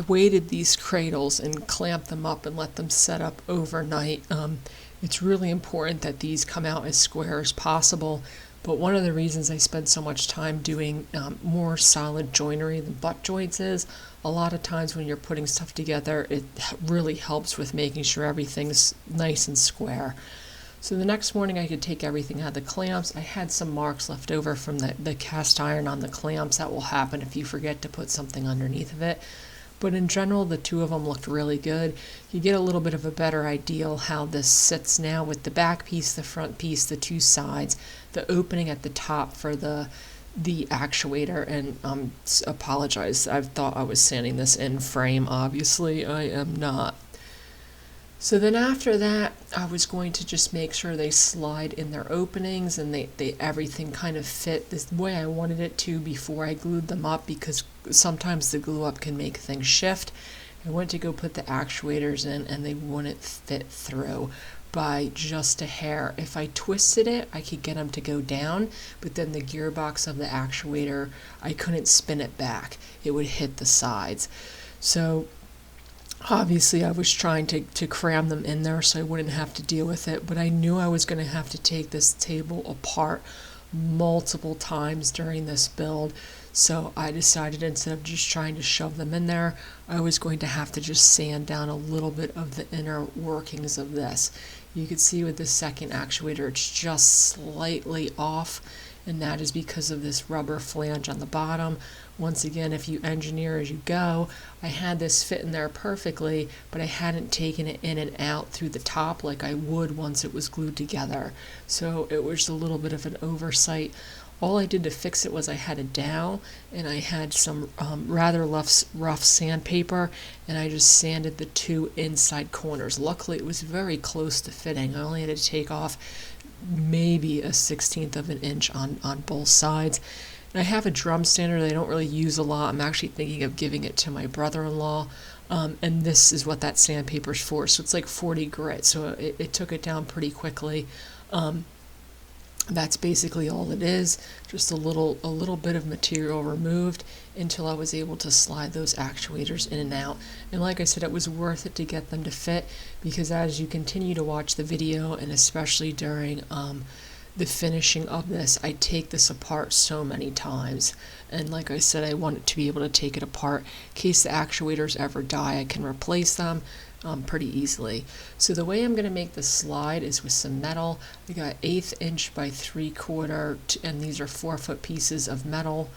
I weighted these cradles and clamped them up and let them set up overnight. It's really important that these come out as square as possible, but one of the reasons I spend so much time doing more solid joinery than butt joints is a lot of times when you're putting stuff together, it really helps with making sure everything's nice and square. So the next morning I could take everything out of the clamps. I had some marks left over from the cast iron on the clamps. That will happen if you forget to put something underneath of it. But in general, the two of them looked really good. You get a little bit of a better idea how this sits now with the back piece, the front piece, the two sides, the opening at the top for the actuator. And apologize, I thought I was sanding this in frame. Obviously, I am not. So then after that, I was going to just make sure they slide in their openings and they everything kind of fit this way I wanted it to before I glued them up, because sometimes the glue up can make things shift. I went to go put the actuators in and they wouldn't fit through by just a hair. If I twisted it, I could get them to go down, but then the gearbox of the actuator, I couldn't spin it back. It would hit the sides. So obviously I was trying to cram them in there so I wouldn't have to deal with it, but I knew I was going to have to take this table apart multiple times during this build. So I decided instead of just trying to shove them in there, I was going to have to just sand down a little bit of the inner workings of this. You can see with the second actuator it's just slightly off, and that is because of this rubber flange on the bottom. Once again, if you engineer as you go, I had this fit in there perfectly, but I hadn't taken it in and out through the top like I would once it was glued together. So it was a little bit of an oversight. All I did to fix it was I had a dowel and I had some rather rough sandpaper, and I just sanded the two inside corners. Luckily it was very close to fitting. I only had to take off maybe a 1/16 of an inch on both sides. And I have a drum sander that I don't really use a lot. I'm actually thinking of giving it to my brother-in-law, and this is what that sandpaper is for. So it's like 40 grit, so it took it down pretty quickly. That's basically all it is, just a little bit of material removed until I was able to slide those actuators in and out. And like I said, it was worth it to get them to fit, because as you continue to watch the video, and especially during the finishing of this, I take this apart so many times, and like I said, I want to be able to take it apart in case the actuators ever die. I can replace them pretty easily. So the way I'm going to make the slide is with some metal. I got 1/8 inch by 3/4, and these are 4-foot pieces of metal.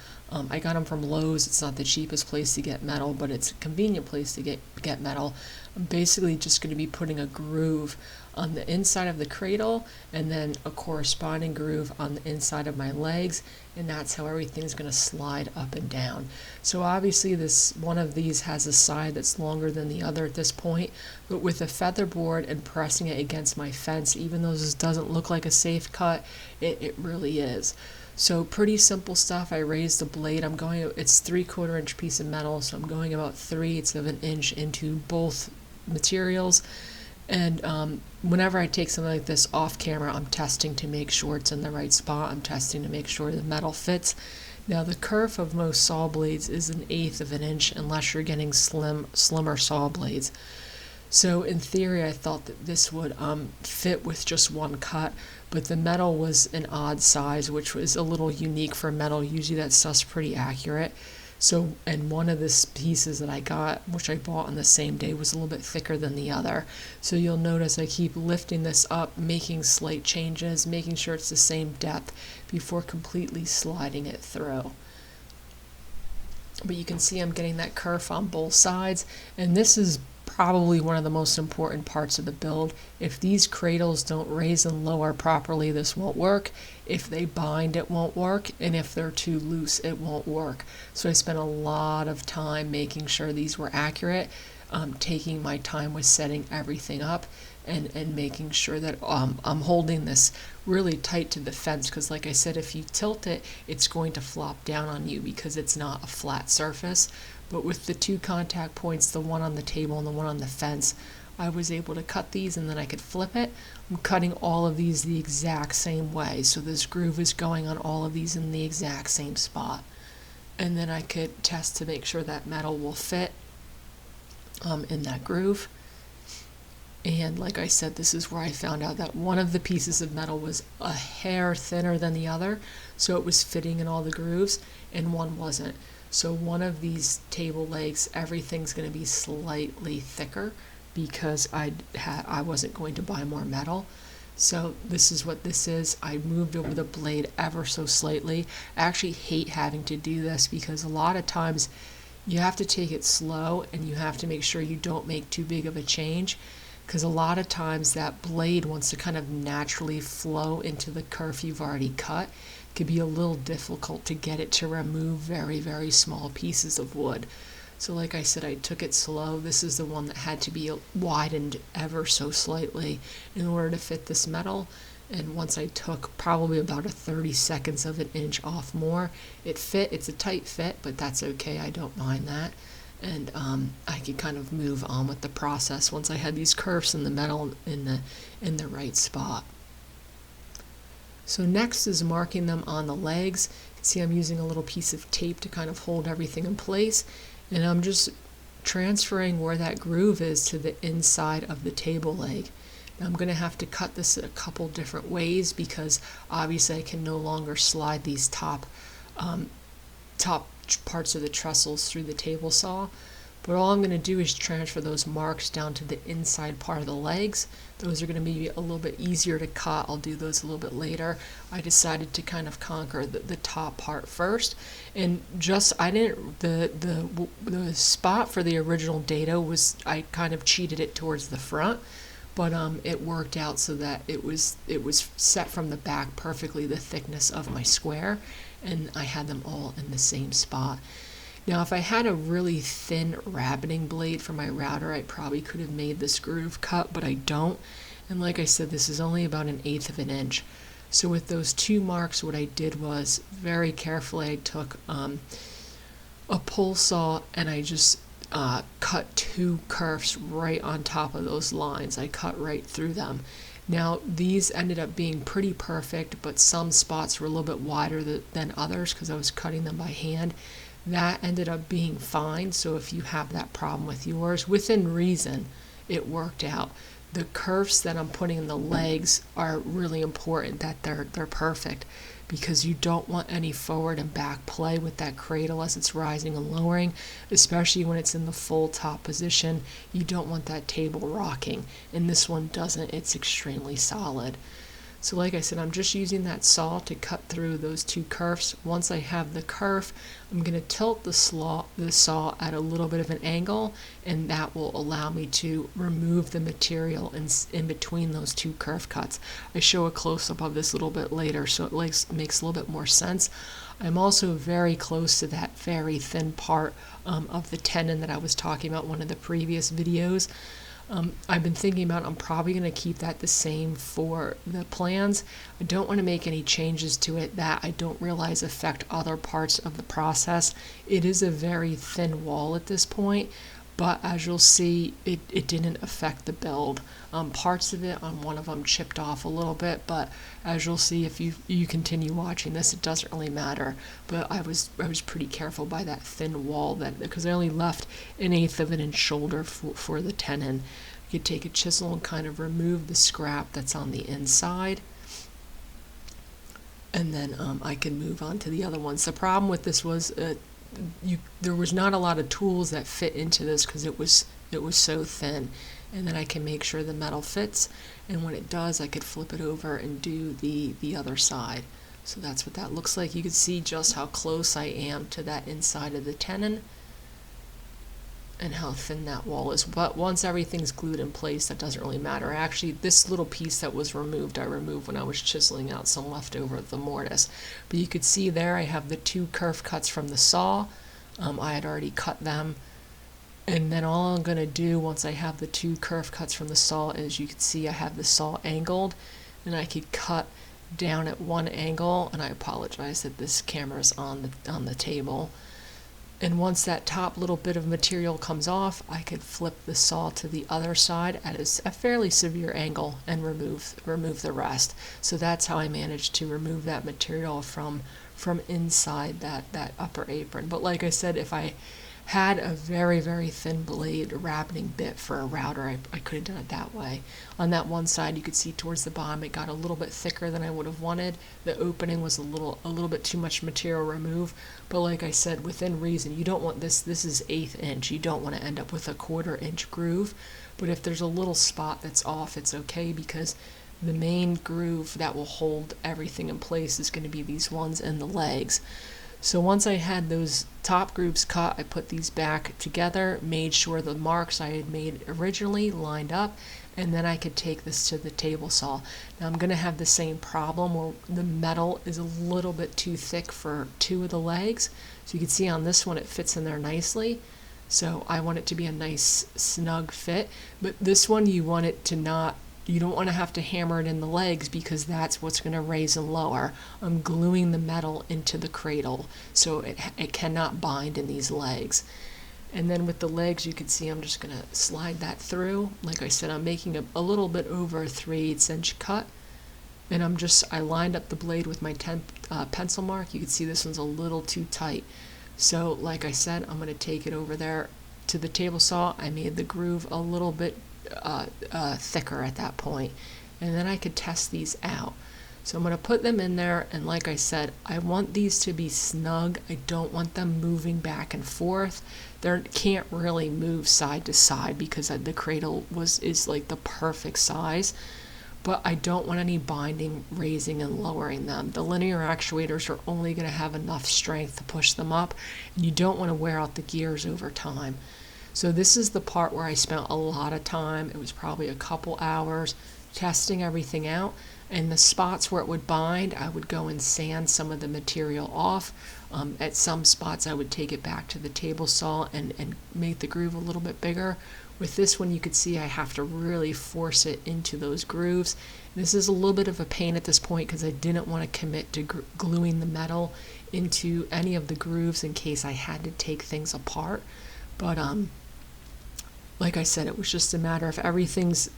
I got them from Lowe's. It's not the cheapest place to get metal, but it's a convenient place to get metal. I'm basically just going to be putting a groove on the inside of the cradle and then a corresponding groove on the inside of my legs, and that's how everything's going to slide up and down. So obviously this one of these has a side that's longer than the other at this point, but with a feather board and pressing it against my fence, even though this doesn't look like a safe cut, it really is. So pretty simple stuff. I raised the blade. It's 3/4 inch piece of metal, so I'm going about 3/8 of an inch into both materials. And whenever I take something like this off camera, I'm testing to make sure it's in the right spot. I'm testing to make sure the metal fits. Now the kerf of most saw blades is 1/8 of an inch unless you're getting slimmer saw blades. So in theory I thought that this would fit with just one cut, but the metal was an odd size, which was a little unique for metal. Usually that stuff's pretty accurate. So, and one of the pieces that I got, which I bought on the same day, was a little bit thicker than the other. So you'll notice I keep lifting this up, making slight changes, making sure it's the same depth before completely sliding it through. But you can see I'm getting that kerf on both sides, and this is probably one of the most important parts of the build. If these cradles don't raise and lower properly, this won't work. If they bind, it won't work, and if they're too loose, it won't work. So I spent a lot of time making sure these were accurate, taking my time with setting everything up, and making sure that I'm holding this really tight to the fence, because like I said, if you tilt it, it's going to flop down on you because it's not a flat surface. But with the two contact points, the one on the table and the one on the fence, I was able to cut these and then I could flip it. I'm cutting all of these the exact same way, so this groove is going on all of these in the exact same spot. And then I could test to make sure that metal will fit. in that groove. And like I said, this is where I found out that one of the pieces of metal was a hair thinner than the other, so it was fitting in all the grooves, and one wasn't. So one of these table legs, everything's going to be slightly thicker because I wasn't going to buy more metal. So this is what this is. I moved over the blade ever so slightly. I actually hate having to do this because a lot of times you have to take it slow and you have to make sure you don't make too big of a change, because a lot of times that blade wants to kind of naturally flow into the kerf you've already cut. It could be a little difficult to get it to remove very, very small pieces of wood. So like I said, I took it slow. This is the one that had to be widened ever so slightly in order to fit this metal. And once I took probably about a 30 seconds of an inch off more, it fit. It's a tight fit, but that's okay. I don't mind that. And I could kind of move on with the process once I had these kerfs and the metal in the right spot. So next is marking them on the legs. You can see I'm using a little piece of tape to kind of hold everything in place, and I'm just transferring where that groove is to the inside of the table leg. Now I'm going to have to cut this a couple different ways because obviously I can no longer slide these top parts of the trestles through the table saw, but all I'm going to do is transfer those marks down to the inside part of the legs. Those are going to be a little bit easier to cut. I'll do those a little bit later. I decided to kind of conquer the top part first, and the spot for the original Dado was, I kind of cheated it towards the front, but it worked out so that it was set from the back perfectly, the thickness of my square, and I had them all in the same spot. Now if I had a really thin rabbiting blade for my router, I probably could have made this groove cut, but I don't. And like I said, this is only about 1/8 of an inch. So with those two marks, what I did was very carefully I took a pull saw and I just cut 2 kerfs right on top of those lines. I cut right through them. Now these ended up being pretty perfect, but some spots were a little bit wider than others because I was cutting them by hand. That ended up being fine, so if you have that problem with yours, within reason, it worked out. The kerfs that I'm putting in the legs are really important that they're perfect, because you don't want any forward and back play with that cradle as it's rising and lowering, especially when it's in the full top position. You don't want that table rocking, and this one doesn't. It's extremely solid. So like I said, I'm just using that saw to cut through those 2 kerfs. Once I have the kerf, I'm going to tilt the saw at a little bit of an angle, and that will allow me to remove the material in between those 2 kerf cuts. I show a close-up of this a little bit later, so it makes a little bit more sense. I'm also very close to that very thin part of the tenon that I was talking about in one of the previous videos. I've been thinking about, I'm probably going to keep that the same for the plans. I don't want to make any changes to it that I don't realize affect other parts of the process. It is a very thin wall at this point, but as you'll see, it didn't affect the build. Parts of it on one of them chipped off a little bit, but as you'll see if you continue watching this, it doesn't really matter. But I was pretty careful by that thin wall, because I only left 1/8 of an inch shoulder for the tenon. You could take a chisel and kind of remove the scrap that's on the inside, and then I can move on to the other ones. The problem with this was there was not a lot of tools that fit into this because it was so thin. And then I can make sure the metal fits, and when it does, I could flip it over and do the other side. So that's what that looks like. You can see just how close I am to that inside of the tenon and how thin that wall is. But once everything's glued in place, that doesn't really matter. Actually, this little piece that was removed, I removed when I was chiseling out some leftover of the mortise. But you could see there I have the 2 kerf cuts from the saw. I had already cut them. And then all I'm going to do once I have the 2 kerf cuts from the saw is, you can see I have the saw angled, and I could cut down at one angle, and I apologize that this camera is on the table. And once that top little bit of material comes off, I could flip the saw to the other side at a fairly severe angle and remove the rest. So that's how I managed to remove that material from inside that upper apron. But like I said, if I had a very, very thin blade, a rabbiting bit for a router, I could have done it that way. On that one side, you could see towards the bottom, it got a little bit thicker than I would have wanted. The opening was a little bit too much material removed, but like I said, within reason, you don't want this is 1/8 inch. You don't want to end up with a 1/4 inch groove, but if there's a little spot that's off, it's okay, because the main groove that will hold everything in place is going to be these ones in the legs. So once I had those top grooves cut, I put these back together, made sure the marks I had made originally lined up, and then I could take this to the table saw. Now I'm going to have the same problem where the metal is a little bit too thick for 2 of the legs. So you can see on this one it fits in there nicely. So I want it to be a nice snug fit, but this one you want it to not, you don't want to have to hammer it in the legs, because that's what's going to raise and lower. I'm gluing the metal into the cradle, so it cannot bind in these legs. And then with the legs, you can see I'm just going to slide that through. Like I said, I'm making a little bit over a 3/8 inch cut. And I lined up the blade with my pencil mark. You can see this one's a little too tight. So like I said, I'm going to take it over there to the table saw. I made the groove a little bit thicker at that point, and then I could test these out. So I'm going to put them in there, and like I said, I want these to be snug. I don't want them moving back and forth. They can't really move side to side because the cradle is like the perfect size, but I don't want any binding, raising and lowering them. The linear actuators are only going to have enough strength to push them up, and you don't want to wear out the gears over time. So this is the part where I spent a lot of time. It was probably a couple hours testing everything out, and the spots where it would bind, I would go and sand some of the material off. At some spots I would take it back to the table saw and make the groove a little bit bigger. With this one, you could see I have to really force it into those grooves. This is a little bit of a pain at this point because I didn't want to commit to gluing the metal into any of the grooves in case I had to take things apart. But like I said, it was just a matter of everything's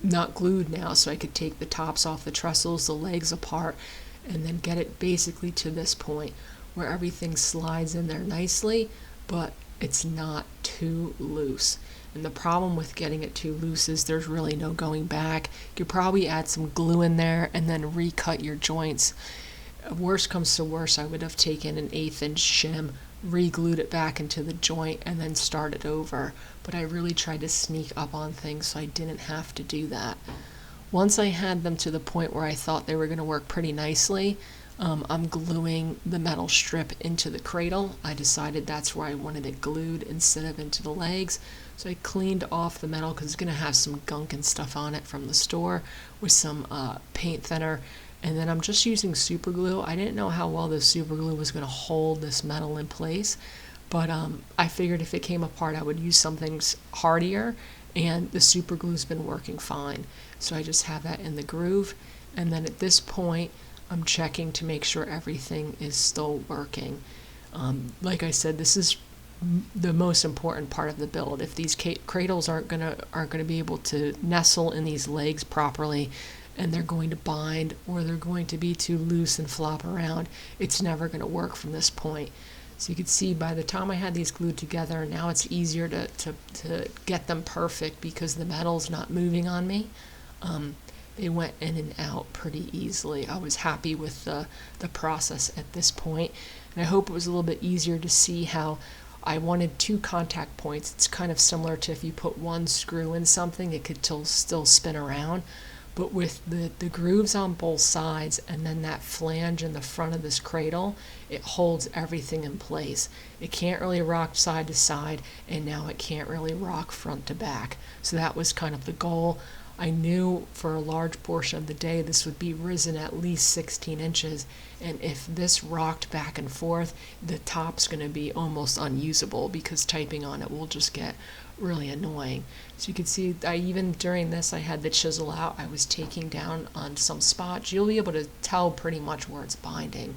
not glued now, so I could take the tops off the trestles, the legs apart, and then get it basically to this point where everything slides in there nicely, but it's not too loose. And the problem with getting it too loose is there's really no going back. You could probably add some glue in there and then recut your joints. Worst comes to worst, I would have taken an 1/8 inch shim, re-glued it back into the joint, and then started over. But I really tried to sneak up on things so I didn't have to do that. Once I had them to the point where I thought they were going to work pretty nicely, I'm gluing the metal strip into the cradle. I decided that's where I wanted it glued instead of into the legs. So I cleaned off the metal because it's going to have some gunk and stuff on it from the store with some paint thinner. And then I'm just using super glue. I didn't know how well the super glue was going to hold this metal in place, but I figured if it came apart I would use something hardier, and the super glue's been working fine. So I just have that in the groove, and then at this point I'm checking to make sure everything is still working. Like I said, this is the most important part of the build. If these cradles aren't gonna be able to nestle in these legs properly, and they're going to bind, or they're going to be too loose and flop around, it's never going to work from this point. So you can see by the time I had these glued together, now it's easier to get them perfect because the metal's not moving on me. They went in and out pretty easily. I was happy with the process at this point, and I hope it was a little bit easier to see how I wanted 2 contact points. It's kind of similar to if you put one screw in something, it could still spin around. But with the grooves on both sides and then that flange in the front of this cradle, it holds everything in place. It can't really rock side to side, and now it can't really rock front to back. So that was kind of the goal. I knew for a large portion of the day this would be risen at least 16 inches, and if this rocked back and forth, the top's going to be almost unusable because typing on it will just get really annoying. So you can see even during this I had the chisel out. I was taking down on some spots. You'll be able to tell pretty much where it's binding.